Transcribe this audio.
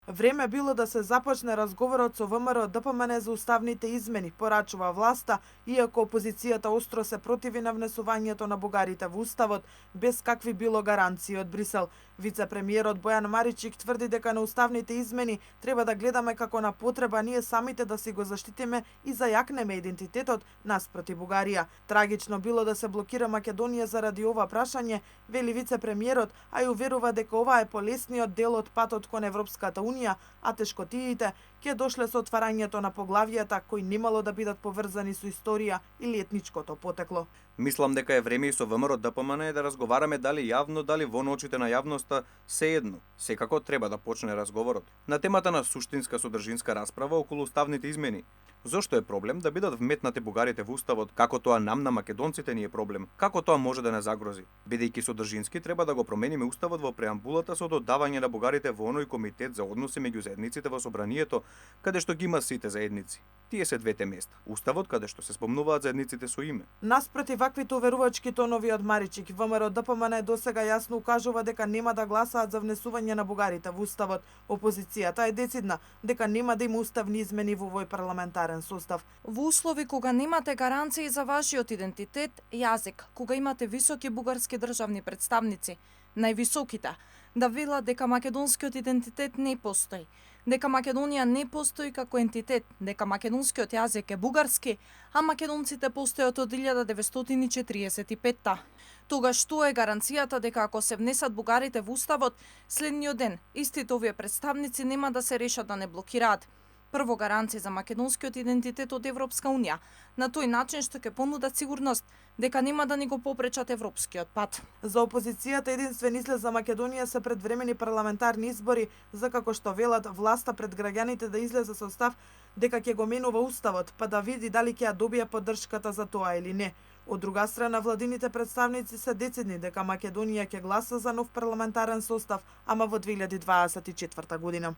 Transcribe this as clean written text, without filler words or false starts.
Време било да се започне разговорот со ВМРО ДПМН за уставните измени, порачува власта, иако опозицијата остро се противи на внесувањето на бугарите во уставот без какви било гаранции од Брисел. Вице-премиерот Бојан Маричик тврди дека на уставните измени треба да гледаме како на потреба ние самите да си го заштитиме и зајакнеме идентитетот наспроти Бугарија. Трагично било да се блокира Македонија заради ова прашање, вели вице-премиерот, а и уверува дека ова е полесниот дел од патот кон Европската Унија, а тешкотиите ќе дошле со отварањето на поглавијата кои немало да бидат поврзани со историја или етничкото потекло. Мислам дека е време и со ВМРО ДПМН да разговараме дали јавно, дали во очите на јавноста, сеедно. Секако треба да почне разговорот. На темата на суштинска содржинска расправа околу уставните измени. Зошто е проблем да бидат вметнати бугарите во уставот, како тоа нам на македонците ни е проблем? Како тоа може да не загрози? Бидејќи содржински треба да го промениме уставот во преамбулата со додавање на бугарите во оној комитет за односи меѓу заедниците во собранието, каде што ги има сите заедници. Тие се двете места. Уставот каде што се спомнуваат заедниците со име. Наспроти ваквите уверувачки тонови од Маричик, ВМРО ДПМН досега јасно укажува дека нема да гласаат за внесување на бугарите во уставот. Опозицијата е децидна дека нема да има уставни измени во овој парламентарен состав. Во услови кога немате гаранции за вашиот идентитет, јазик, кога имате високи бугарски државни представници, највисоките, да велат дека македонскиот идентитет не постои, дека Македонија не постои како ентитет, дека македонскиот јазик е бугарски, а македонците постојат од 1945-та. Тогаш тоа е гаранцијата дека ако се внесат бугарите во уставот, следниот ден истите овие представници нема да се решат да не блокираат. Прво гаранција за македонскиот идентитет од Европска Унија. На тој начин што ќе понудат сигурност дека нема да ни го попречат европскиот пат. За опозицијата единствен излез за Македонија се предвремени парламентарни избори, за како што велат власта пред граѓаните да излезе со став дека ќе го менува уставот, па да види дали ќе ја добие поддршката за тоа или не. Од друга страна, владините представници се децидни дека Македонија ќе гласа за нов парламентарен состав, ама во 2024 година.